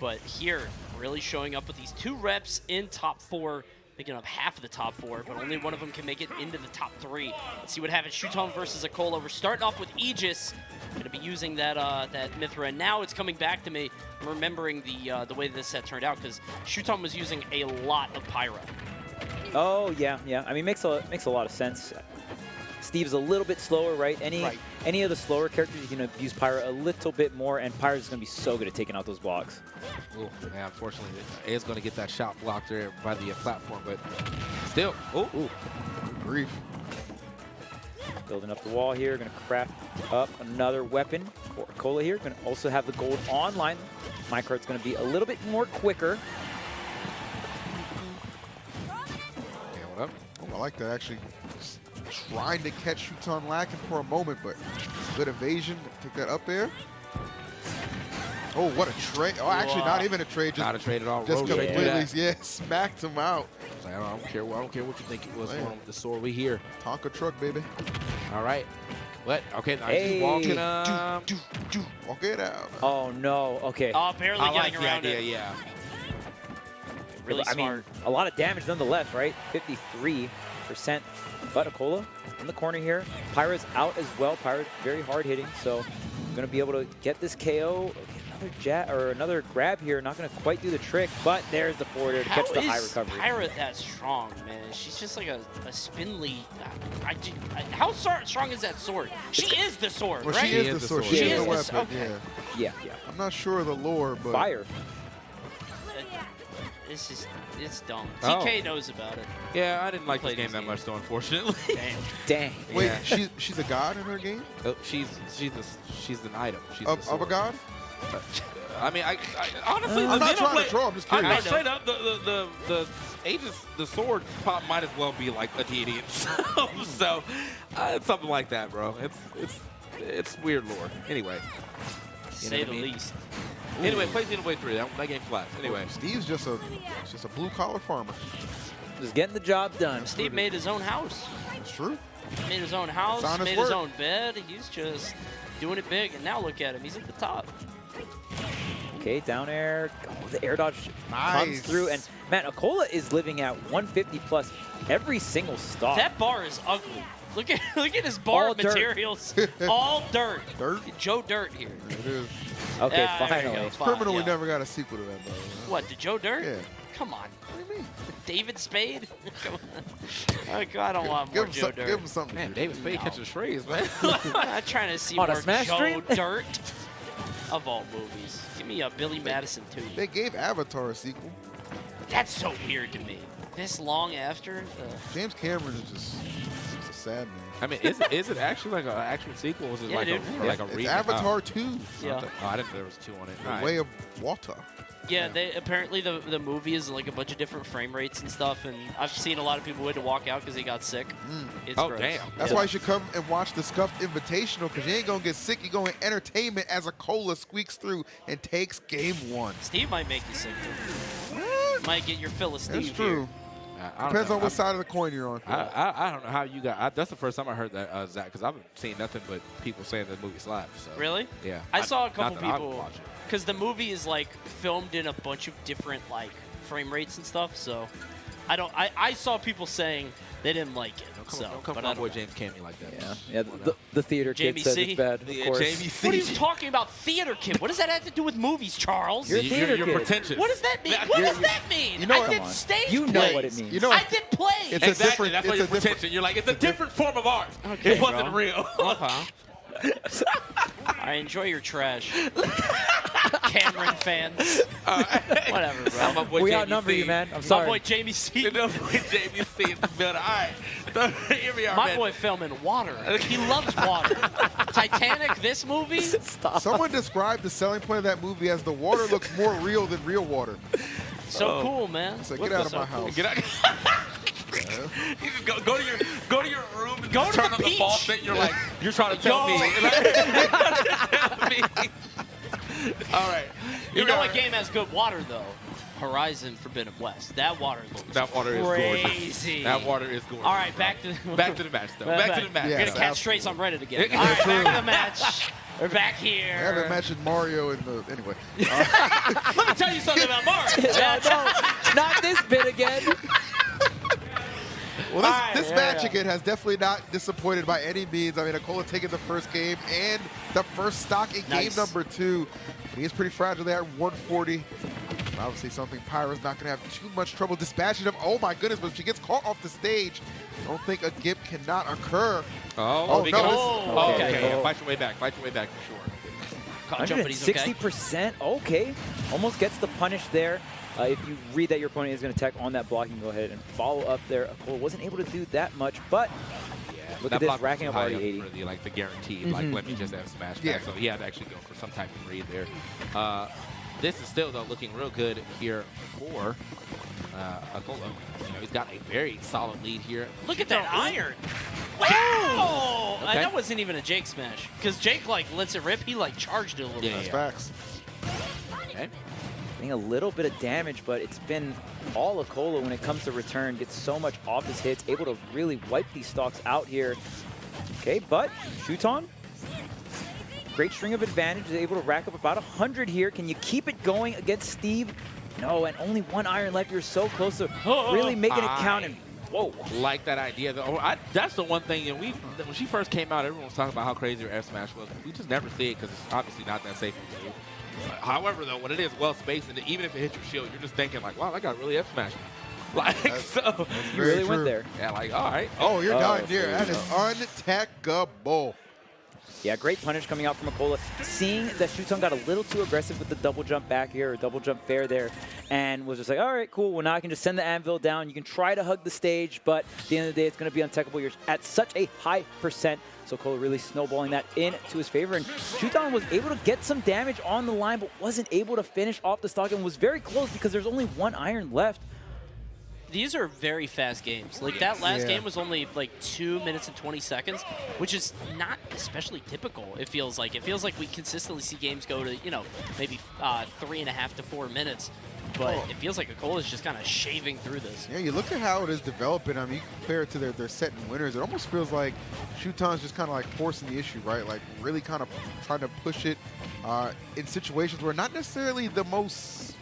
but here, really showing up with these 2 reps in top 4, making up half of the top 4, but only one of them can make it into the top 3. Let's see what happens. Shuton versus Acola. We're starting off with Aegis. Going to be using that that Mythra, and now it's coming back to me. I'm remembering the way this set turned out, because Shuton was using a lot of Pyra. Oh, yeah. I mean, makes a lot of sense. Steve's a little bit slower, right? Any of the slower characters, you can use Pyra a little bit more, and Pyra's going to be so good at taking out those blocks. Oh, man, unfortunately, A is going to get that shot blocked there by the platform, but still. Oh, good grief. Building up the wall here, going to craft up another weapon for Acola here. Going to also have the gold online. Minecart's going to be a little bit more quicker. Yeah, what up? Oh, I like that, actually. Trying to catch Shuton lacking for a moment, but good evasion. Take that up there. Oh, what a trade. Oh, actually, not even a trade. Just, not a trade at all. Just completely, smacked him out. I don't care what you think it was going on with the sword. We here. Tonka truck, baby. All right. What? Okay, now Hey. he's walking Walk it out. Oh, no. Okay. Oh, barely I getting like the around idea, it. yeah. Really I smart. mean, a lot of damage nonetheless, right? 53%. But Acola in the corner here. Pyra's out as well. Pyra's very hard hitting, so going to be able to get this KO. Another grab here. Not going to quite do the trick, but there's the forwarder to catch the high recovery. How is Pyra that strong, man? She's just like a spindly. How strong is that sword? She is the sword, Well, right? she is the sword. She is the weapon. Okay. Yeah. Yeah. I'm not sure of the lore, but Fire. It's dumb. Oh. TK knows about it. Yeah, I didn't like this Played game this that game. much, though, unfortunately. Dang. wait, Yeah. she's a god in her game? Oh, she's an item. She's Of a god? I mean, I honestly, I'm not the trying to Xenoblade- troll. I'm just I curious. straight up, the Aegis, the sword pop might as well be like a deity itself. So, it's something like that, bro. It's weird lore. Anyway, Say the least. Anyway, play Xenoblade 3. That game flash. Anyway, Steve's just a blue collar farmer. Just getting the job done. Steve made his own house. It's true. Made his own house, It's honest made his work. own bed. He's just doing it big, and now look at him. He's at the top. Okay, down air. Oh, the air dodge comes Nice. through. And, man, Acola is living at 150 plus every single stop. That bar is ugly. Look at his bar All dirt. materials. All dirt. Dirt? Joe Dirt here. It is. Okay, Yeah, there you finally. go. It's Fine, criminal we yeah. never got a sequel to that, though. What, the Joe Dirt? Yeah. Come on. What do you mean? David Spade? Come on. Okay, I don't want more Joe Dirt. Give him something. man, David Spade catching strays, man. I'm trying to see On a more Smash Joe stream? Dirt of all movies. Give me a Billy Madison too. They gave Avatar a sequel. That's so weird to me. This long after? James Cameron is just he's a sad man. I mean, is it actually like an actual sequel? Or is it Yeah, like dude. a like a It's remake? Avatar 2, Yeah. Oh, I didn't know there was 2 on it. The All right. Way of Water. Yeah, they apparently the movie is like a bunch of different frame rates and stuff, and I've seen a lot of people who had to walk out because they got sick. It's Oh, gross. damn. That's Yeah. why you should come and watch the Scuffed Invitational, because you ain't going to get sick. You're going to entertainment as Acola squeaks through and takes game 1. Steve might make you sick too. Might get your fill of Steve That's true. I don't Depends know. on what side of the coin you're on. I don't know how you got. That's the first time I heard that, Zach, because I've seen nothing but people saying the movie slaps. So. here. Really? Yeah. I saw a not couple that I would people, watch it. because the movie is like filmed in a bunch of different like frame rates and stuff. So I saw people saying they didn't like it. Don't So, come but for I my don't boy know. James Cammey like that. Yeah, the theater kid Jamie says C? it's bad, of Yeah, course. Jamie C. What are you talking about, theater kid? What does that have to do with movies, Charles? You're a theater you're kid. pretentious. What does that mean? What does that mean? You know I what- did Come on. stage You know plays. what it means. You know I what- did plays. It's a Exactly. different- That's why it's you're a different- pretension. You're like, it's a different form of art. Okay, it wasn't bro. real. I enjoy your trash. Cameron fans. Whatever, bro. My boy We Jamie outnumber C. you, man. I'm My sorry. boy Jamie C. You know, boy Jamie C. in the building. All right. So, here we are, My man. boy filming water. He loves water. Titanic, this movie? Stop. Someone described the selling point of that movie as the water looks more real than real water. So cool, man. So get out of my house. Get out. You just go to your room and Go just to turn the on the beach. faucet. You're like, you're trying to tell me. Yo. You're trying to tell me. All right. You Here we know are. what game has good water, though? Horizon Forbidden West. That water looks That water is gorgeous. crazy. That water is gorgeous. All right, back to Back to the match, though. Back to the match. Yeah. We're Yes, gonna catch Trace on Reddit again. All right, back to the match. We're back I haven't here. mentioned Mario in the... Anyway. Let me tell you No, not this bit again. Well, this match again has definitely not disappointed by any means. I mean, Acola taking the first game and the first stock in game number 2. He is pretty fragile there at 140. Obviously, something Pyra's not going to have too much trouble dispatching him. Oh my goodness, but if she gets caught off the stage, I don't think a gimp cannot occur. Oh, no. Okay. Yeah, fight your way back for sure. Caught jump, but he's okay. 160%, okay. Almost gets the punish there. If you read that your opponent is going to attack on that block, you can go ahead and follow up there. Acola wasn't able to do that much, but look at this, racking up already 80. For the guaranteed, like, let me just have smash back. So he had to actually go for some type of read there. This is still, though, looking real good here for Acola. You know, he's got a very solid lead here. Look at that iron. Wow! Okay. That wasn't even a Jake smash. Because Jake, like, lets it rip. He, like, charged it a little bit. That's facts. Okay. Getting a little bit of damage, but it's been all Acola when it comes to return. Gets so much off his hits. Able to really wipe these stocks out here. Okay, but Shuton, great string of advantage. Is able to rack up about 100 here. Can you keep it going against Steve? No, and only 1 iron left. You're so close to really making it count. And whoa. Like that idea, though. That's the one thing. You know, when she first came out, everyone was talking about how crazy her F smash was. We just never see it because it's obviously not that safe to do. However, though, when it is well spaced, and even if it hits your shield, you're just thinking like, wow, that guy really F smashed. Like, so you really went there. Yeah, like, all right. Oh, you're dying here. That is unattackable. Yeah, great punish coming out from Acola. Seeing that Shuton got a little too aggressive with the double jump back here, or double jump fair there, and was just like, all right, cool. Well, now I can just send the anvil down. You can try to hug the stage, but at the end of the day, it's going to be untechable. You're at such a high percent. So Acola really snowballing that into his favor. And Shuton was able to get some damage on the line, but wasn't able to finish off the stock and was very close because there's only 1 iron left. These are very fast games. Like, that last game was only like 2 minutes and 20 seconds, which is not especially typical, it feels like. It feels like we consistently see games go to, you know, maybe 3.5 to 4 minutes. But it feels like Acola's just kind of shaving through this. Yeah, you look at how it is developing. I mean, you compare it to their set and winners. It almost feels like Shuton's just kind of like forcing the issue, right? Like really kind of trying to push it in situations where not necessarily the most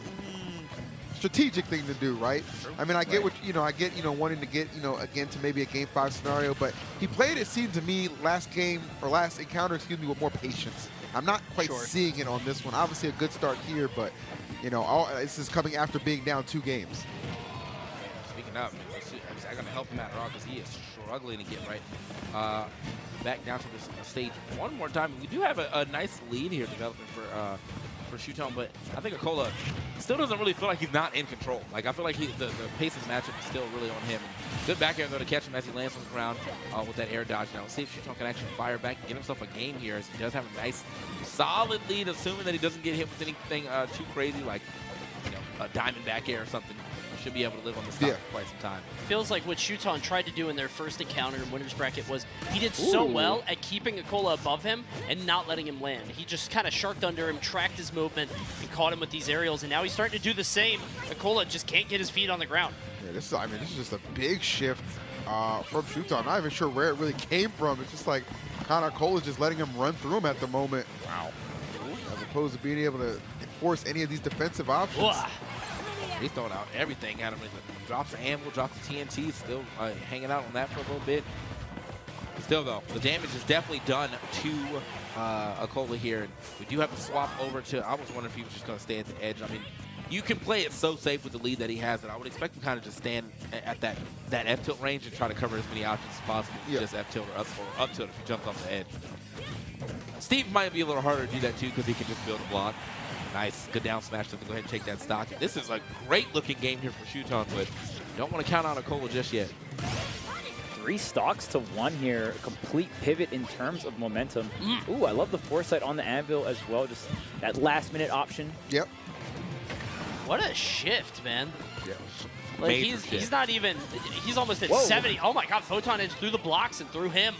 strategic thing to do, right? I mean, I get what, I get, wanting to get, again, to maybe a game 5 scenario, but he played, it seemed to me, last encounter, with more patience. I'm not quite seeing it on this one. Obviously a good start here, but, this is coming after being down 2 games. Speaking of, I'm going to help him out because he is struggling to get back down to this stage one more time. We do have a nice lead here developing for Shuton, but I think Acola still doesn't really feel like he's not in control. Like, I feel like the pace of the matchup is still really on him. Good back air, though, to catch him as he lands on the ground with that air dodge. Now, let's see if Shuton can actually fire back and get himself a game here, as he does have a nice, solid lead, assuming that he doesn't get hit with anything too crazy, like, a diamond back air or something. Should be able to live on the stock for quite some time. Feels like what Shuton tried to do in their first encounter in winner's bracket was he did so well at keeping Acola above him and not letting him land. He just kind of sharked under him, tracked his movement, and caught him with these aerials, and now he's starting to do the same. Acola just can't get his feet on the ground. Yeah, this is just a big shift from Shuton. I'm not even sure where it really came from. It's just like kind of Acola's just letting him run through him at the moment. Wow. As opposed to being able to enforce any of these defensive options. Whoa. He's throwing out everything at him. Drops the anvil, drops the TNT, still hanging out on that for a little bit. Still, though, the damage is definitely done to Acola here. And we do have to swap over to, I was wondering if he was just going to stay at the edge. I mean, you can play it so safe with the lead that he has that I would expect him kind of just stand at that F-tilt range and try to cover as many options as possible. Just F-tilt or up tilt if he jumps off the edge. Steve might be a little harder to do that, too, because he can just build a block. Nice. Good down smash to go ahead and take that stock. This is a great-looking game here for Shuton, but don't want to count on Acola just yet. 3 stocks to 1 here. A complete pivot in terms of momentum. Ooh, I love the foresight on the anvil as well. Just that last-minute option. Yep. What a shift, man. Yeah. Like, he's not even, he's almost at 70. Oh, my God. Photon Edge through the blocks and through him.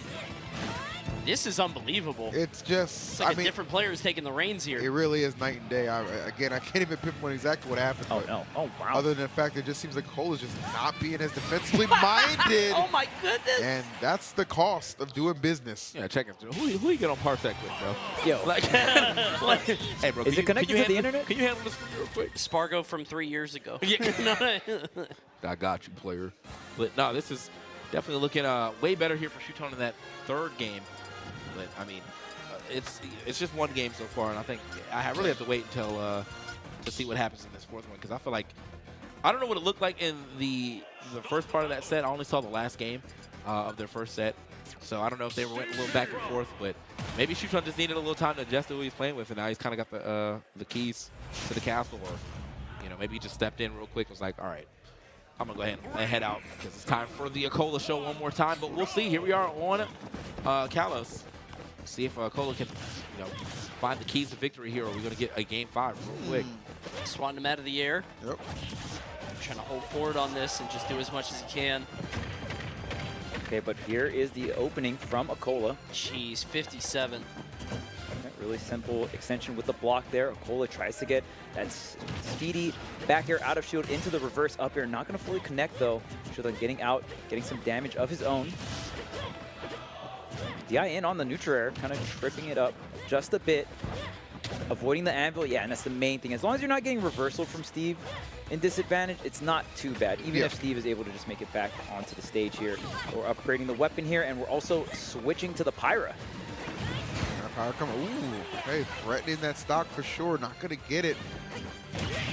This is unbelievable. It's just, It's like different players taking the reins here. It really is night and day. Again, I can't even pinpoint exactly what happened. Oh, but no. Oh, wow. Other than the fact that it just seems like Cole is just not being as defensively minded. Oh, my goodness. And that's the cost of doing business. Yeah, check it. Who you get on Parsec with, bro? Yo. Like, hey, bro. Is it connected to the internet? Can you handle this for me real quick? Spargo from 3 years ago. I got you, player. But no, this is definitely looking way better here for Shuton in that third game. But I mean, it's just one game so far, and I think I really have to wait until to see what happens in this fourth one, because I feel like I don't know what it looked like in the first part of that set. I only saw the last game of their first set, so I don't know if they went a little back and forth. But maybe Shuton just needed a little time to adjust to who he's playing with, and now he's kind of got the keys to the castle, or maybe he just stepped in real quick and was like, all right, I'm going to go ahead and head out because it's time for the Acola show one more time. But we'll see. Here we are on Kalos. See if Acola can find the keys to victory here, or we're going to get a game 5 real quick. Swatting him out of the air. Yep. Trying to hold forward on this and just do as much as he can. Okay, but here is the opening from Acola. Jeez, 57. Really simple extension with the block there. Acola tries to get that speedy back air out of shield into the reverse up air. Not going to fully connect, though. Shuton getting out, getting some damage of his own. DI in on the neutral air, kind of tripping it up just a bit. Avoiding the anvil, yeah, and that's the main thing. As long as you're not getting reversal from Steve in disadvantage, it's not too bad. Even if Steve is able to just make it back onto the stage here. We're upgrading the weapon here, and we're also switching to the Pyra. Pyra coming. Ooh, hey, threatening that stock for sure. Not going to get it.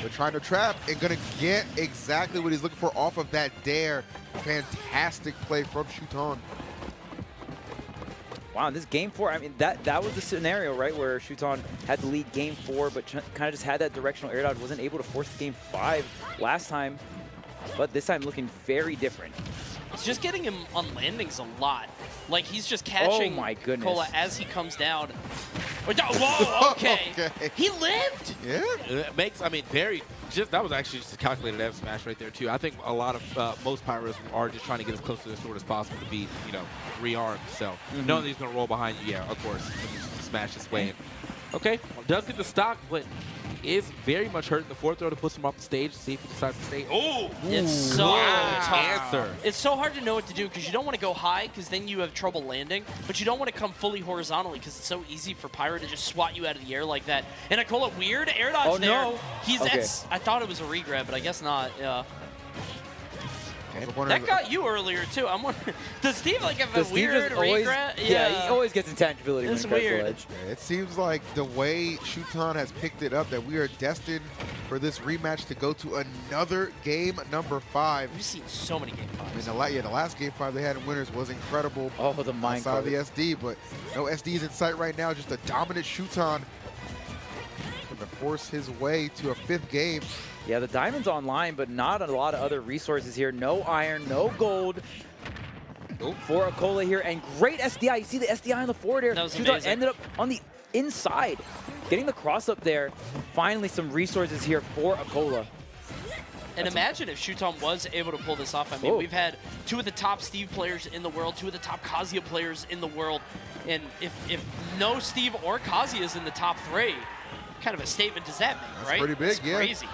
But trying to trap and going to get exactly what he's looking for off of that dare. Fantastic play from Shuton. Wow, in this game 4, I mean, that was the scenario, right, where Shuton had the lead game 4, but kind of just had that directional air dodge, wasn't able to force the game 5 last time, but this time looking very different. It's just getting him on landings a lot. Like, he's just catching Acola as he comes down. Whoa, okay. He lived? Yeah. It makes, I mean, that was actually just a calculated F smash right there, too. I think a lot of, most Pyros are just trying to get as close to the sword as possible to be, rearmed. So, knowing that he's going to roll behind you, yeah, of course, smash his way in. Okay, well, does get the stock, but is very much hurt in the fourth throw to push him off the stage to see if he decides to stay. Oh, it's so tough. Answer. It's so hard to know what to do because you don't want to go high because then you have trouble landing, but you don't want to come fully horizontally because it's so easy for Pyra to just swat you out of the air like that. And Acola, weird air dodge there. No. I thought it was a regrab, but I guess not. Yeah. Okay. That got you earlier too. I'm wondering, does Steve have a weird regrab? Yeah, he always gets intangibility when he It's weird. edge. It seems like the way Shuton has picked it up that we are destined for this rematch to go to another game number 5. We've seen so many game 5s. I mean, the last game 5 they had in winners was incredible. Oh, the mind outside of the SD, but no SDs in sight right now. Just a dominant Shuton. Going to force his way to a 5th game. Yeah, the diamond's online, but not a lot of other resources here. No iron, no gold for Acola here, and great SDI. You see the SDI on the forward air. Shuton ended up on the inside, getting the cross up there. Finally, some resources here for Acola. And imagine if Shuton was able to pull this off. I mean, we've had 2 of the top Steve players in the world, 2 of the top Kazuya players in the world, and if no Steve or Kazuya is in the top 3, what kind of a statement does that make, right? That's pretty big, it's crazy.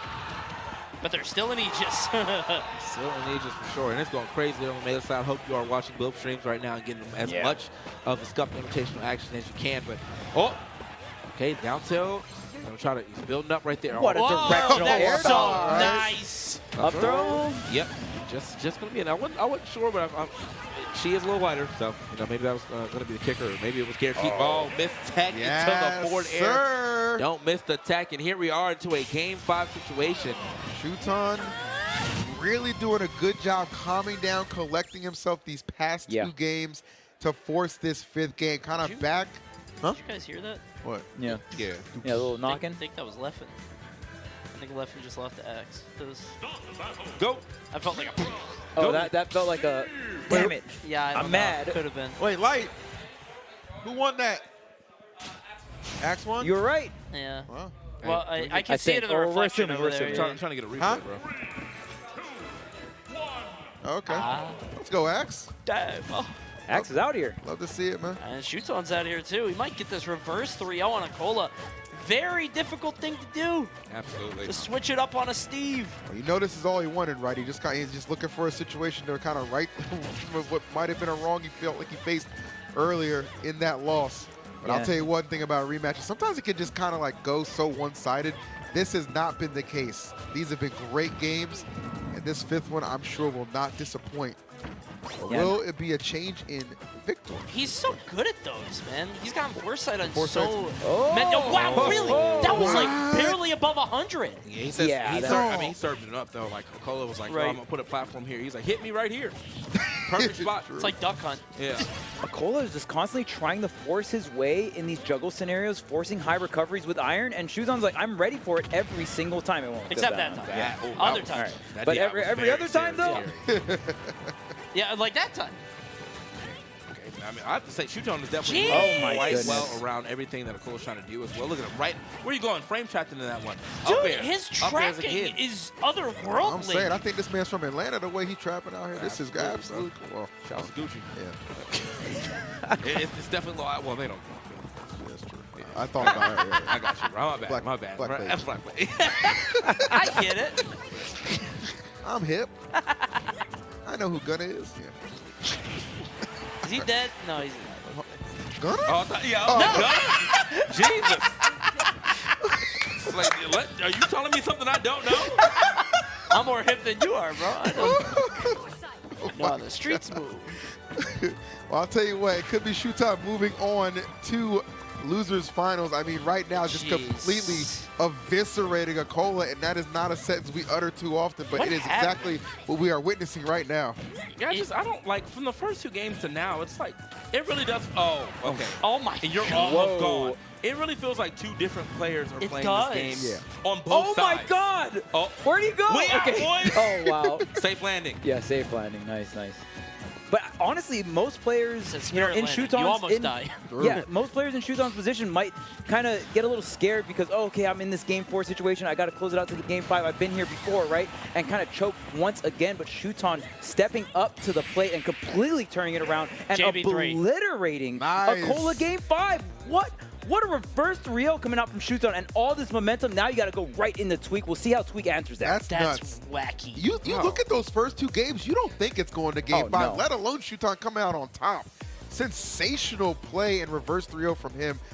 But they're still in Aegis. Still in Aegis for sure. And it's going crazy on the Mega side. I hope you are watching both streams right now and getting as much of the Scuffed invitational action as you can. But, okay, down tilt. He's building up right there. What a directional air so dodge. Nice. Up throw? Yep. Just going to be I wasn't sure, but she is a little wider, so maybe that was going to be the kicker. Or maybe it was guaranteed. Oh, missed tech into the forward air. Don't miss the tech, and here we are into a game 5 situation. Shuton really doing a good job calming down, collecting himself these past 2 games to force this 5th game. Kind of back. Huh? Did you guys hear that? What? Yeah. Yeah. Yeah, a little knocking. I think that was Leffen. I think Leffen just left the X. Go. I felt like a... Oh, that felt like a... Damn it. Yeah, I'm mad. Could have been. Wait, Light. Who won that? Axe won? You were right. Yeah. Wow. Well, I can see it in the reflection over there. I'm trying to get a replay, bro. Okay. Let's go, Axe. Damn. Oh. Axe is out here. Love to see it, man. And Shuton's out here too. He might get this reverse 3-0 on Acola. Very difficult thing to do. Absolutely. To switch it up on a Steve. Well, you know this is all he wanted, right? He's just looking for a situation to kind of right what might have been a wrong he felt like he faced earlier in that loss. But I'll tell you one thing about rematches. Sometimes it can just kind of like go so one-sided. This has not been the case. These have been great games, and this fifth one I'm sure will not disappoint. Or will it be a change in Victor? He's so good at those, man. He's gotten foresight on Foresight. so... Oh. Man, no, wow, really? That was like What? barely above 100. Yeah, he says, Yeah, I mean, he served it up, though. Like, Acola was like, Right. I'm going to put a platform here. He's like, hit me right here. Perfect spot. It's like Duck Hunt. Yeah. Acola is just constantly trying to force his way in these juggle scenarios, forcing high recoveries with iron, and Shuton's like, I'm ready for it every single time. It won't. Except that time. Yeah. Oh, Other that was- times. that But DI was every very other time, though? scary. Yeah, like that time. Okay, I mean, I have to say, Shuton is definitely Jeez. Oh my quite goodness. well around everything that Acola's trying to do as well. Look at him right. Where are you going? Frame trapped into that one. Dude, Up there. his Up there as a tracking kid. is otherworldly. I'm saying, I think this man's from Atlanta, the way he's trapping out here. This is absolutely cool. Well, Shout out to Gucci. yeah, It's definitely, well, they don't. that's true. I thought about it. Yeah. I got you, bro. My bad. Black- my bad. black bro. page. That's black page. I get it. I'm hip. I know who Gunna is. Yeah. Is he dead? No, he's not. Gunna? Oh, Jesus. It's like, are you telling me something I don't know? I'm more hip than you are, bro. I don't know how the streets move. Well, I'll tell you what, it could be Shuton moving on to losers finals. I mean, right now, just Jeez. completely eviscerating Acola, and that is not a sentence we utter too often, but What it is happened? exactly what we are witnessing right now. Yeah, I don't like, from the first two games to now, it's like, it really does. Oh, okay. Oh my And you're God. almost Whoa. gone. It really feels like two different players are It playing does. this game Yeah. on both Oh sides. my God! Oh, Where'd he go? We out, boys. Oh, wow. safe landing. Yeah, safe landing. Nice, nice. But honestly, most players Since you know, in Spirit landed, Shuton's you almost in, die. Yeah, most players in Shuton's position might kind of get a little scared because, oh, okay, I'm in this game 4 situation. I got to close it out to the game 5. I've been here before, right? And kind of choke once again. But Shuton stepping up to the plate and completely turning it around and JB3. obliterating Nice. Acola game 5. What a reverse 3-0 coming out from Shuton, and all this momentum. Now you got to go right into Tweak. We'll see how Tweak answers that. That's That's nuts. wacky. You Wow. look at those first two games, you don't think it's going to game Oh, 5, no. let alone Shuton coming out on top. Sensational play and reverse 3-0 from him.